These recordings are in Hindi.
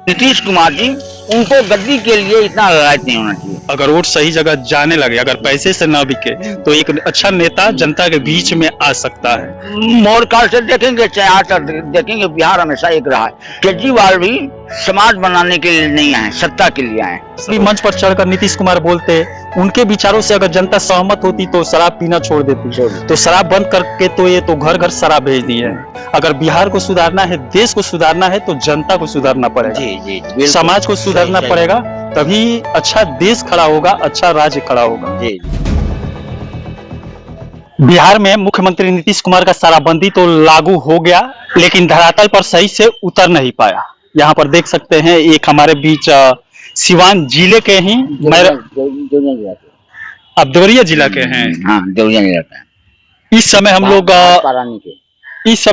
नीतीश कुमार जी, उनको गद्दी के लिए इतना लालच नहीं होना चाहिए। अगर वोट सही जगह जाने लगे, अगर पैसे से न बिके, तो एक अच्छा नेता जनता के बीच में आ सकता है। मोड़ काल से देखेंगे चाहे आज तक देखेंगे, बिहार हमेशा एक रहा है। केजरीवाल भी समाज बनाने के लिए नहीं आए, सत्ता के लिए आए। सभी मंच पर चढ़कर नीतीश कुमार बोलते, उनके विचारों से अगर जनता सहमत होती तो शराब पीना छोड़ देती, तो शराब बंद करके तो ये तो घर घर शराब भेज दी है। अगर बिहार को सुधारना है, देश को सुधारना है, तो जनता को सुधारना पड़ेगा, जी, समाज को सुधारना पड़ेगा, तभी अच्छा देश खड़ा होगा, अच्छा राज्य खड़ा होगा। जी। बिहार में मुख्यमंत्री नीतीश कुमार का शराबबंदी तो लागू हो गया, लेकिन धरातल पर सही से उतर नहीं पाया। यहाँ पर देख सकते हैं, एक हमारे बीच सिवान जिले के ही अब देवरिया जिला के हैं। हाँ, देवरिया जिला के। इस समय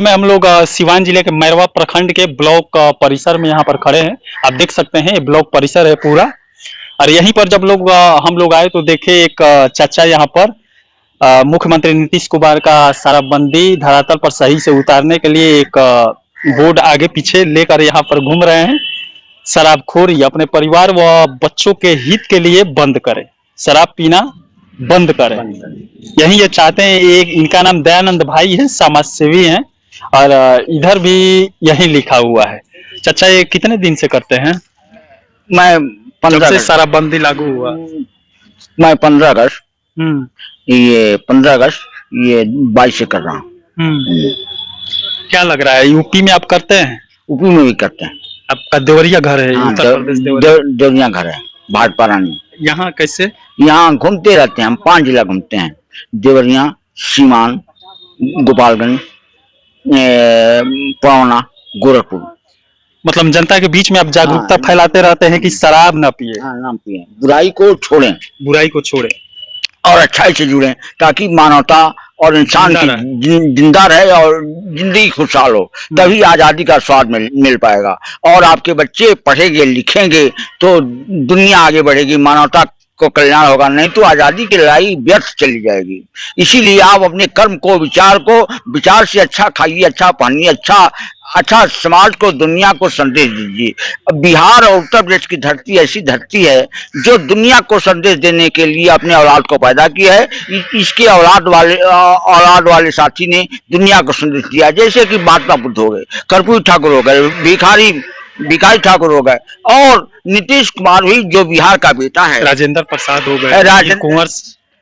हम लोग सिवान जिले के मैरवा प्रखंड के ब्लॉक परिसर में यहाँ पर खड़े हैं। आप देख सकते हैं, ये ब्लॉक परिसर है पूरा। और यहीं पर जब हम लोग आए तो देखे एक चाचा यहाँ पर मुख्यमंत्री नीतीश कुमार का शराबबंदी धरातल पर सही से उतारने के लिए एक बोर्ड आगे पीछे लेकर यहाँ पर घूम रहे हैं। शराबखोरी अपने परिवार व बच्चों के हित के लिए बंद करें, शराब पीना बंद करें, यही ये चाहते हैं। एक इनका नाम दयानंद भाई है, समाज सेवी हैं, और इधर भी यही लिखा हुआ है। चाचा, ये कितने दिन से करते हैं? मैं जब से शराबबंदी लागू हुआ। मैं 15 अगस्त ये 22 से कर रहा हूँ। क्या लग रहा है, यूपी में आप करते हैं? यूपी में भी करते हैं। आपका देवरिया घर है? हाँ, उत्तर प्रदेश देवरिया घर है, भाटपा रानी। यहाँ कैसे? यहाँ घूमते रहते हैं, हम 5 जिला घूमते हैं। देवरिया, सीवान, गोपालगंज, पवना, गोरखपुर। मतलब जनता के बीच में आप जागरूकता फैलाते रहते हैं कि शराब ना पिए। हाँ, ना पिए, बुराई को छोड़ें, बुराई को छोड़ें और अच्छाई से जुड़ें, ताकि मानवता और इंसान की जिंदा रहे और जिंदगी खुशहाल हो। तभी आजादी का स्वाद मिल पाएगा। और आपके बच्चे पढ़ेंगे लिखेंगे तो दुनिया आगे बढ़ेगी, मानवता को कल्याण होगा। नहीं तो आजादी की लड़ाई व्यर्थ चली जाएगी। इसीलिए आप अपने कर्म को, विचार से अच्छा खाइए, अच्छा पहनिए, अच्छा समाज को, दुनिया को संदेश दीजिए। बिहार और उत्तर प्रदेश की धरती ऐसी धरती है जो दुनिया को संदेश देने के लिए अपने औलाद को पैदा किया है। इसके औलाद वाले साथी ने दुनिया को संदेश दिया। जैसे कि महात्मा बुद्ध हो गए, कर्पूरी ठाकुर हो गए, भिखारी ठाकुर हो गए, और नीतीश कुमार भी जो बिहार का बेटा है, राजेंद्र प्रसाद हो गए,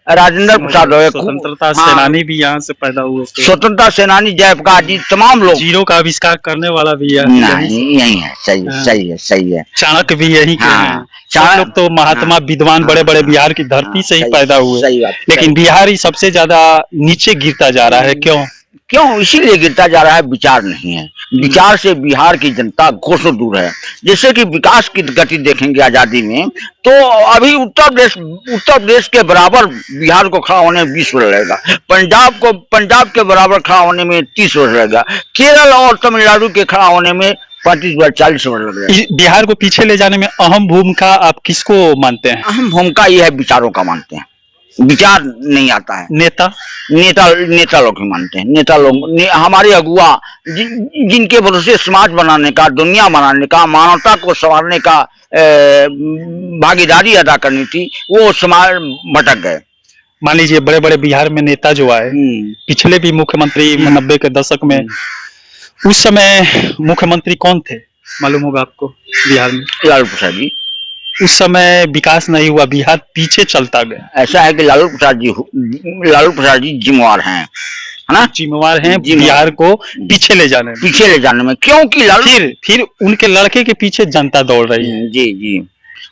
राजेंद्र प्रसाद हो गए, स्वतंत्रता सेनानी भी यहाँ से पैदा हुए। स्वतंत्रता सेनानी जयप्रकाश जी, तमाम लोग। जीरो का आविष्कार करने वाला भी यही है। सही है। चाणक्य भी यही के हैं। चाणक्य लोग तो महात्मा विद्वान बड़े बिहार की धरती से ही पैदा हुए। लेकिन बिहार ही सबसे ज्यादा नीचे गिरता जा रहा है। क्यों? इसीलिए गिरता जा रहा है, विचार नहीं है। विचार से बिहार की जनता कोसों दूर है। जैसे कि विकास की गति देखेंगे आजादी में, तो अभी उत्तर प्रदेश के बराबर बिहार को खड़ा होने में 20 वर्ष लगेगा। पंजाब के बराबर खड़ा होने में 30 वर्ष लगेगा। केरल और तमिलनाडु के खड़ा होने में 35 वर्ष 40 वर्ष लग रहा है। बिहार को पीछे ले जाने में अहम भूमिका आप किसको मानते हैं? अहम भूमिका यह है, विचारों का मानते हैं। विचार नहीं आता है। नेता लोग ही मानते हैं। नेता लोग, हमारे अगुआ जिनके भरोसे समाज बनाने का, दुनिया बनाने का, मानवता को संवारने का भागीदारी अदा करनी थी, वो समाज भटक गए। मान लीजिए बड़े बिहार में नेता जो आए, पिछले भी मुख्यमंत्री 90 के दशक में, उस समय मुख्यमंत्री कौन थे मालूम होगा आपको बिहार में? लालू प्रसाद जी। उस समय विकास नहीं हुआ, बिहार पीछे चलता गया। ऐसा है कि लालू प्रसाद जी जिम्मेवार हैं, है ना? जिम्मेवार हैं बिहार को पीछे ले जाने में। क्योंकि फिर उनके लड़के के पीछे जनता दौड़ रही है। जी,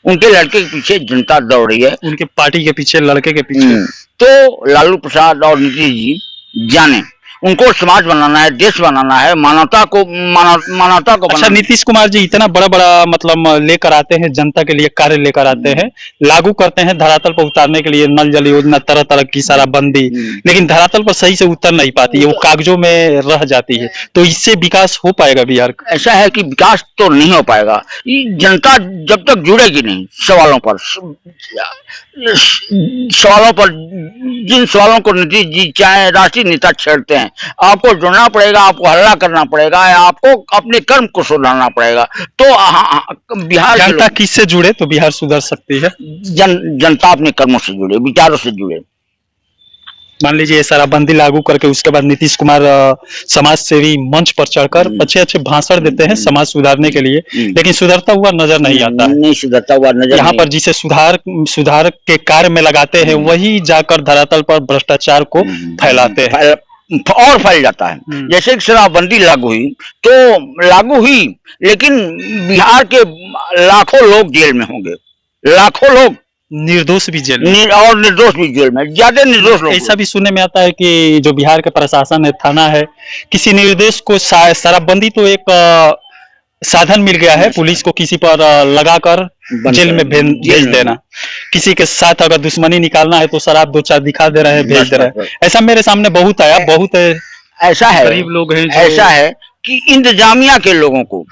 उनके लड़के के पीछे जनता दौड़ रही है, उनके पार्टी के पीछे, लड़के के पीछे। तो लालू प्रसाद और नीतीश जी जाने, उनको समाज बनाना है, देश बनाना है, मानवता को अच्छा, नीतीश कुमार जी इतना बड़ा मतलब लेकर आते हैं, जनता के लिए कार्य लेकर आते हैं, लागू करते हैं धरातल पर उतारने के लिए, नल जल योजना, तरह की शराबबंदी, लेकिन धरातल पर सही से उतर नहीं पाती है, वो कागजों में रह जाती है। तो इससे विकास हो पाएगा बिहार का? ऐसा है कि विकास तो नहीं हो पाएगा। जनता जब तक जुड़ेगी नहीं सवालों पर, जिन सवालों को नीतीश जी चाहे राष्ट्रीय नेता छेड़ते हैं, हैं। आपको जुड़ना पड़ेगा, आपको हल्ला करना पड़ेगा, आपको अपने कर्म को सुधारना पड़ेगा। तो बिहार के जनता किससे जुड़े तो बिहार सुधर सकती है? जनता अपने कर्मों से जुड़े, विचारों से जुड़े। मान लीजिए शराबबंदी लागू करके उसके बाद नीतीश कुमार समाज सेवी मंच पर चढ़कर अच्छे अच्छे भाषण देते हैं समाज सुधारने के लिए, लेकिन सुधरता हुआ नजर नहीं आता। नहीं सुधरता हुआ नजर यहाँ पर जिसे सुधार के कार्य में लगाते हैं वही जाकर धरातल पर भ्रष्टाचार को फैलाते हैं और फैल जाता है। जैसे कि शराबबंदी लागू हुई तो लागू हुई, लेकिन बिहार के लाखों लोग जेल में होंगे, लाखों लोग निर्दोष भी जेल में और निर्दोष भी जेल में, ज्यादा निर्दोष लोग। ऐसा भी सुनने में आता है कि जो बिहार के प्रशासन है, थाना है, किसी निर्देश को शराबबंदी तो एक साधन मिल गया है पुलिस को किसी पर लगाकर जेल में भेज देना। किसी के साथ अगर दुश्मनी निकालना है तो शराब दो चार दिखा दे रहे हैं, भेज दे रहे हैं। ऐसा मेरे सामने बहुत आया, बहुत ऐसा है, गरीब लोग हैं। ऐसा है कि इंतजामिया के लोगों को,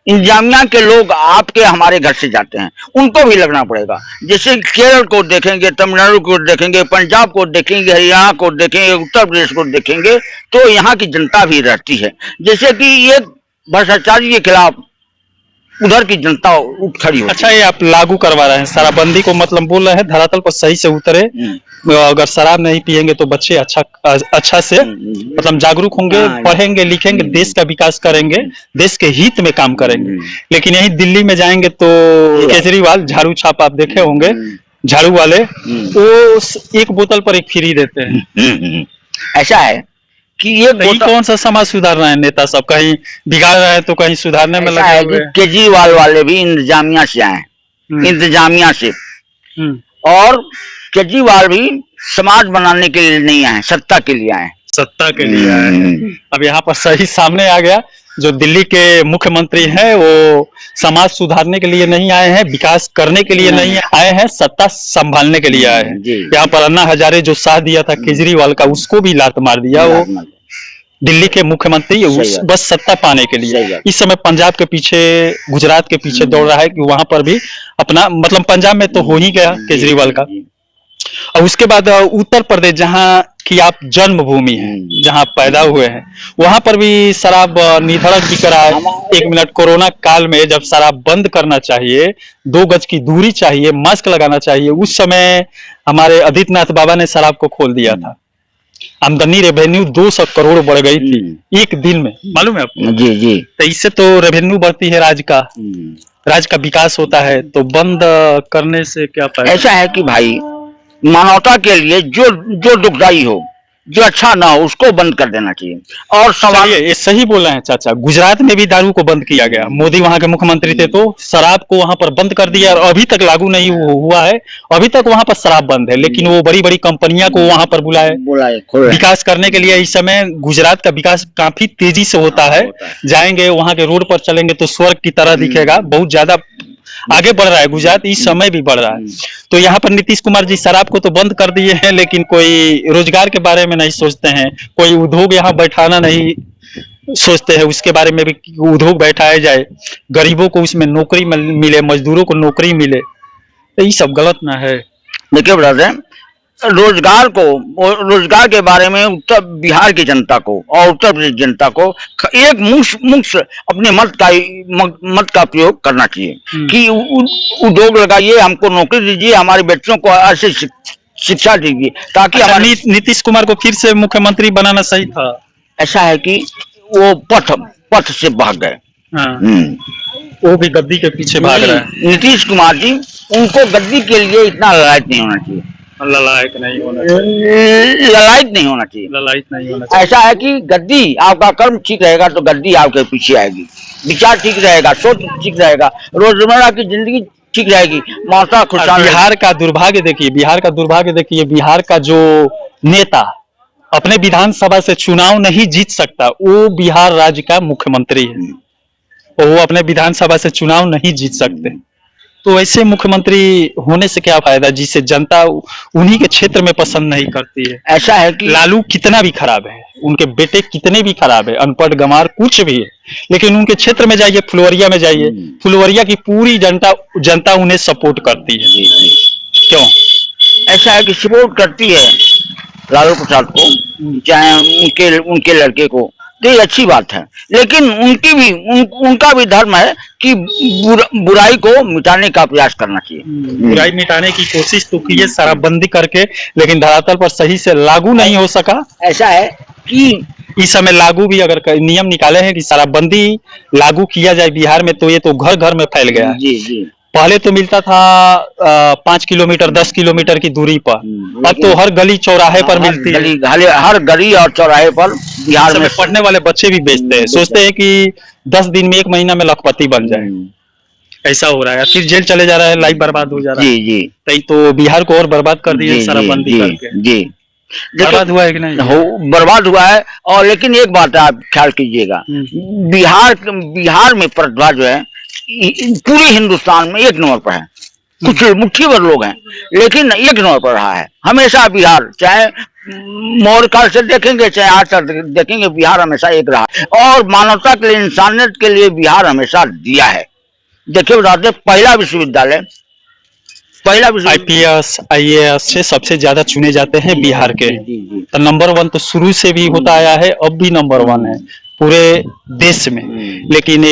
इंतजामिया के लोग आपके हमारे घर से जाते हैं, उनको भी लगना पड़ेगा। जैसे केरल को देखेंगे, तमिलनाडु को देखेंगे, पंजाब को देखेंगे, हरियाणा को देखेंगे, उत्तर प्रदेश को देखेंगे, तो यहाँ की जनता भी रहती है। जैसे कि ये भ्रष्टाचारी के खिलाफ उधर की जनता उठ खड़ी हो। अच्छा, ये आप लागू करवा रहे हैं शराबबंदी को, मतलब बोल रहे हैं धरातल पर सही से उतरे। अगर शराब नहीं पिएंगे तो बच्चे अच्छा से मतलब जागरूक होंगे, पढ़ेंगे, लिखेंगे, देश का विकास करेंगे, देश के हित में काम करेंगे। लेकिन यही दिल्ली में जाएंगे तो केजरीवाल झाड़ू छाप आप देखे होंगे, झाड़ू वाले वो एक बोतल पर एक फ्री देते हैं। ऐसा है कि ये कौन सा समाज सुधार रहे हैं नेता सब, कहीं बिगाड़ रहे हैं तो कहीं सुधारने में लगे हुए हैं। केजरीवाल वाले भी इंतजामिया से आए, इंतजामिया से, और केजरीवाल भी समाज बनाने के लिए नहीं आए, सत्ता के लिए आए, सत्ता के लिए आए। अब यहाँ पर सही सामने आ गया, जो दिल्ली के मुख्यमंत्री हैं वो समाज सुधारने के लिए नहीं आए हैं, विकास करने के लिए नहीं आए हैं, सत्ता संभालने के लिए आए हैं। यहाँ पर अन्ना हजारे जो साथ दिया था केजरीवाल का, उसको भी लात मार दिया। वो दिल्ली के मुख्यमंत्री बस सत्ता पाने के लिए इस समय पंजाब के पीछे, गुजरात के पीछे दौड़ रहा है कि वहां पर भी अपना, मतलब पंजाब में तो हो ही गया केजरीवाल का, और उसके बाद उत्तर प्रदेश जहां की आप जन्मभूमि है, जहां पैदा हुए हैं, वहां पर भी शराब निधड़क बिक रहा है। एक मिनट, कोरोना काल में जब शराब बंद करना चाहिए, 2 गज की दूरी चाहिए, मास्क लगाना चाहिए, उस समय हमारे आदित्यनाथ बाबा ने शराब को खोल दिया था। आमदनी रेवेन्यू 200 करोड़ बढ़ गई थी एक दिन में, मालूम है आपको? जी जी। तो इससे तो रेवेन्यू बढ़ती है, राज्य का विकास होता है, तो बंद करने से क्या फायदा? ऐसा है कि भाई मानवता के लिए जो दुखदाई हो, जो अच्छा ना हो, उसको बंद कर देना चाहिए। और सवाल ये सही बोल रहे हैं चाचा, गुजरात में भी दारू को बंद किया गया, मोदी वहां के मुख्यमंत्री थे तो शराब को वहां पर बंद कर दिया, और अभी तक लागू नहीं हुआ है, अभी तक वहां पर शराब बंद है। लेकिन वो बड़ी बड़ी कंपनियां को वहां पर बुलाए विकास करने के लिए। इस समय गुजरात का विकास काफी तेजी से होता है, जाएंगे वहां के रोड पर चलेंगे तो स्वर्ग की तरह दिखेगा, बहुत ज्यादा आगे बढ़ रहा है गुजरात, इस समय भी बढ़ रहा है। तो यहाँ पर नीतीश कुमार जी शराब को तो बंद कर दिए हैं, लेकिन कोई रोजगार के बारे में नहीं सोचते हैं, कोई उद्योग यहाँ बैठाना नहीं सोचते हैं, उसके बारे में भी उद्योग बैठाया जाए, गरीबों को उसमें नौकरी मिले, मजदूरों को नौकरी मिले, तो ये सब गलत ना है। देखिए ब्रदर, रोजगार के बारे में उत्तर बिहार की जनता को और उत्तर प्रदेश जनता को एक मुख्य अपने मत का प्रयोग करना चाहिए कि उद्योग लगाइए, हमको नौकरी दीजिए, हमारे बच्चों को ऐसे शिक्षा दीजिए, ताकि हमारे नीतीश कुमार को फिर से मुख्यमंत्री बनाना सही था। ऐसा है कि वो पथ से भाग गए। वो भी गद्दी के पीछे भाग रहा है। नीतीश कुमार जी, उनको गद्दी के लिए इतना ललायत नहीं होना चाहिए, ललायत नहीं होना चाहिए। ललायत नहीं होना चाहिए। ऐसा है कि गद्दी, आपका कर्म ठीक रहेगा तो गद्दी आपके पीछे आएगी, विचार ठीक रहेगा, सोच ठीक रहेगा, रोजमर्रा की जिंदगी ठीक रहेगी, माता खुशहाल। बिहार का दुर्भाग्य देखिए, बिहार का जो नेता अपने विधानसभा से चुनाव नहीं जीत सकता, वो बिहार राज्य का मुख्यमंत्री है, और वो अपने विधानसभा से चुनाव नहीं जीत सकते। तो ऐसे मुख्यमंत्री होने से क्या फायदा, जिसे जनता उन्हीं के क्षेत्र में पसंद नहीं करती है। ऐसा है कि लालू कितना भी खराब है, उनके बेटे कितने भी खराब है, अनपढ़ गंवार कुछ भी है, लेकिन उनके क्षेत्र में जाइए, फुलवरिया में जाइए, फुलवरिया की पूरी जनता उन्हें सपोर्ट करती है। क्यों? ऐसा है कि सपोर्ट करती है लालू प्रसाद को, चाहे उनके लड़के को, तो ये अच्छी बात है। लेकिन उनका भी धर्म है कि बुराई को मिटाने का प्रयास करना चाहिए। बुराई मिटाने की कोशिश तो की है शराबबंदी करके, लेकिन धरातल पर सही से लागू नहीं हो सका। ऐसा है कि इस समय लागू भी अगर नियम निकाले हैं कि शराबबंदी लागू किया जाए बिहार में, तो ये तो घर घर में फैल गया है। जी। पहले तो मिलता था 5 किलोमीटर 10 किलोमीटर की दूरी पर, अब तो हर गली चौराहे पर मिलती है। हर गली और चौराहे पर बिहार में पढ़ने वाले बच्चे भी बेचते हैं, सोचते हैं कि 10 दिन में 1 महीना में लखपति बन जाए। ऐसा हो रहा है, फिर जेल चले जा रहा है, लाइफ बर्बाद हो जा रहा है। जी तो बिहार को और बर्बाद कर दिए शराबबंदी करके। जी बर्बाद हुआ है कि नहीं? बर्बाद हुआ है। और लेकिन एक बात आप ख्याल कीजिएगा, बिहार में प्रतिभा जो है पूरे हिंदुस्तान में 1 नंबर पर है। कुछ मुट्ठी भर लोग हैं, लेकिन 1 नंबर पर रहा है हमेशा बिहार। चाहे मौर्य काल से देखेंगे, चाहे आज तक देखेंगे, बिहार हमेशा एक रहा। और मानवता के लिए, इंसानियत के लिए बिहार हमेशा दिया है। देखिए बताते, पहला विश्वविद्यालय IPS IAS से सबसे ज्यादा चुने जाते हैं बिहार के। तो नंबर 1 तो शुरू से भी होता आया है, अब भी नंबर 1 है पूरे देश में। लेकिन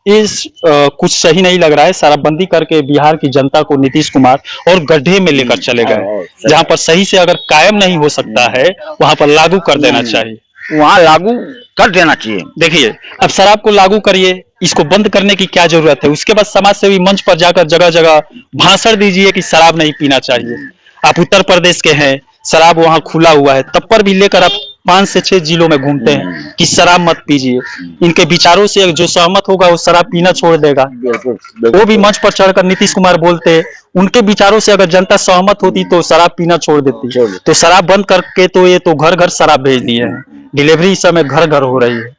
कुछ सही नहीं लग रहा है। शराबबंदी करके बिहार की जनता को नीतीश कुमार और गड्ढे में लेकर चले गए। जहां पर सही से अगर कायम नहीं हो सकता है, वहां पर लागू कर देना चाहिए। वहाँ लागू कर देना चाहिए। देखिए, अब शराब को लागू करिए, इसको बंद करने की क्या जरूरत है? उसके बाद समाज सेवी मंच पर जाकर जगह जगह भाषण दीजिए कि शराब नहीं पीना चाहिए। आप उत्तर प्रदेश के हैं, शराब वहां खुला हुआ है, तब पर भी लेकर आप 5 से 6 जिलों में घूमते हैं कि शराब मत पीजिए। इनके विचारों से जो सहमत होगा वो शराब पीना छोड़ देगा। वो भी मंच पर चढ़कर नीतीश कुमार बोलते, उनके विचारों से अगर जनता सहमत होती तो शराब पीना छोड़ देती। तो शराब बंद करके तो ये तो घर घर शराब भेज दिए हैं। डिलीवरी इस समय घर घर हो रही है।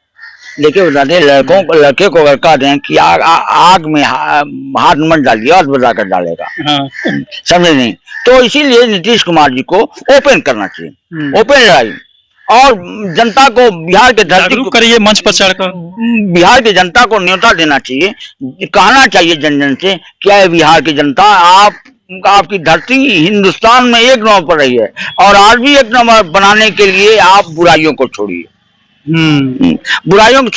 लेकिन बताते लड़के को अगर कह दें कि आग में हाथ मत डालिए और बजा कर डालेगा, समझे नहीं? तो इसीलिए नीतीश कुमार जी को ओपन करना चाहिए, ओपन लड़ाई। और जनता को, बिहार के धरती को करिए मंच पर चढ़कर, बिहार की जनता को न्योता देना चाहिए, कहना चाहिए जन जन से, क्या है बिहार की जनता, आपकी धरती हिंदुस्तान में 1 नंबर पर रही है, और आज भी 1 नंबर बनाने के लिए आप बुराइयों को छोड़िए। बुराइयों को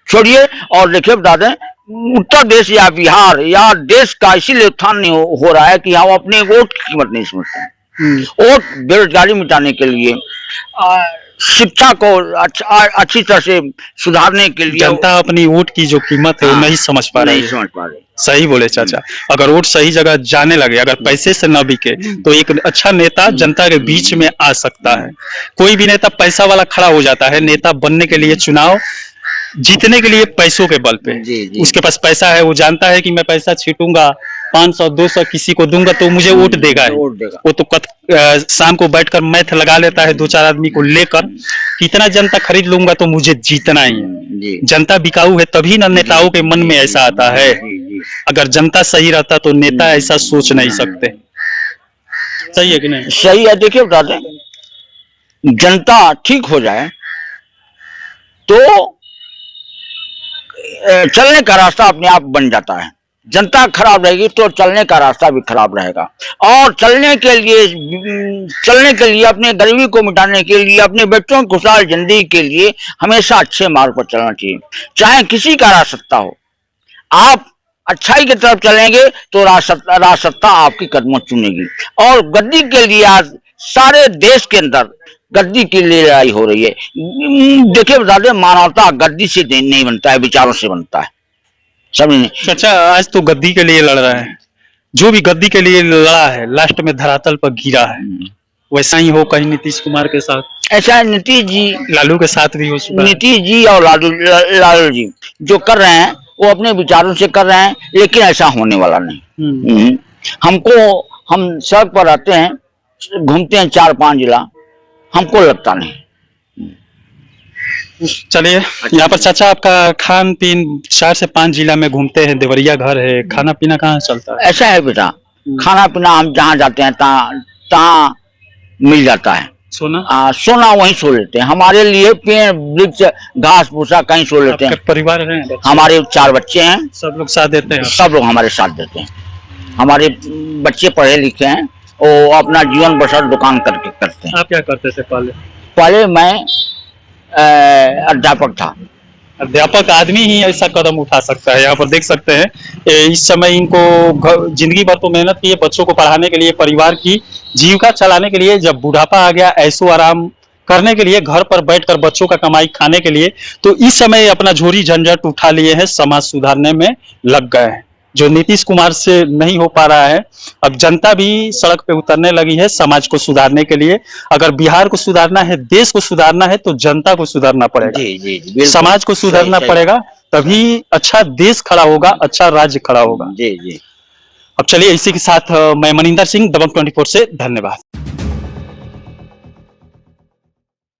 छोड़िए। और देखिए बता दें, उत्तर देश या बिहार या देश का इसीलिए उत्थान नहीं हो रहा है कि हम अपने वोट की कीमत नहीं समझते हैं। वोट बेरोजगारी मिटाने के लिए, शिक्षा को अच्छी तरह से सुधारने के लिए जनता अपनी वोट की जो कीमत है वो नहीं समझ पा रही। सही बोले चाचा। अगर वोट सही जगह जाने लगे, अगर पैसे से न बिके, तो एक अच्छा नेता जनता के बीच में आ सकता है। कोई भी नेता पैसा वाला खड़ा हो जाता है। नेता बनने के लिए, चुनाव जीतने के लिए पैसों के बल पे, उसके पास पैसा है, वो जानता है कि मैं पैसा छीटूंगा, 500 200 किसी को दूंगा तो मुझे वोट देगा। वो तो शाम को बैठकर मैथ लगा लेता है 2-4 आदमी को लेकर, कितना जनता खरीद लूंगा तो मुझे जीतना ही है। जनता बिकाऊ है, तभी ना नेताओं के मन में ऐसा आता है। अगर जनता सही रहता तो नेता ऐसा सोच नहीं सकते। सही है कि नहीं? सही है। देखिए बताते हैं, जनता ठीक हो जाए तो चलने का रास्ता अपने आप बन जाता है। जनता खराब रहेगी तो चलने का रास्ता भी खराब रहेगा। और चलने के लिए अपने गरीबी को मिटाने के लिए, अपने बच्चों की खुशहाल जिंदगी के लिए हमेशा अच्छे मार्ग पर चलना चाहिए, चाहे किसी का राजसत्ता हो। आप अच्छाई की तरफ चलेंगे तो राजसत्ता आपकी कदमों चुनेगी। और गद्दी के लिए आज सारे देश के अंदर गद्दी के लिए लड़ाई हो रही है। देखिए बता दें, मानवता गद्दी से नहीं बनता है, विचारों से बनता है। समझे? अच्छा, आज तो गद्दी के लिए लड़ रहा है। जो भी गद्दी के लिए लड़ा है, लास्ट में धरातल पर गिरा है। वैसा ही हो कहीं नीतीश कुमार के साथ। ऐसा है, नीतीश जी, लालू के साथ भी हो चुका। नीतीश जी और लालू जी जो कर रहे हैं वो अपने विचारों से कर रहे हैं, लेकिन ऐसा होने वाला नहीं। हम सड़क पर रहते हैं, घूमते हैं 4-5 जिला, हमको लगता नहीं। चलिए, यहाँ पर चाचा आपका खान पीन 4 से 5 जिला में घूमते हैं, देवरिया घर है, खाना पीना कहाँ चलता है? ऐसा है बेटा, खाना पीना हम जहाँ जाते हैं तहाँ मिल जाता है। सोना वहीं सो लेते हैं। हमारे लिए पेड़ वृक्ष घास भूसा कहीं सो लेते हैं। परिवार है? हमारे 4 बच्चे हैं। सब लोग साथ देते हैं? सब लोग हमारे साथ देते हैं। हमारे बच्चे पढ़े लिखे हैं वो अपना जीवन बसर दुकान करके करते हैं। आप क्या करते थे पहले? पहले मैं अध्यापक था। अध्यापक आदमी ही ऐसा कदम उठा सकता है। यहाँ पर देख सकते हैं इस समय इनको जिंदगी भर तो मेहनत की है बच्चों को पढ़ाने के लिए, परिवार की जीविका चलाने के लिए। जब बुढ़ापा आ गया, ऐशो आराम करने के लिए, घर पर बैठकर बच्चों का कमाई खाने के लिए, तो इस समय अपना झोरी झंझट उठा लिए हैं, समाज सुधारने में लग गए हैं, जो नीतीश कुमार से नहीं हो पा रहा है। अब जनता भी सड़क पे उतरने लगी है समाज को सुधारने के लिए। अगर बिहार को सुधारना है, देश को सुधारना है, तो जनता को सुधारना पड़ेगा। जी जी बिल्कुल। समाज को सुधारना पड़ेगा, तभी अच्छा देश खड़ा होगा, अच्छा राज्य खड़ा होगा। जी जी। अब चलिए, इसी के साथ मैं मनिंदर सिंह, दबंग 24 से, धन्यवाद।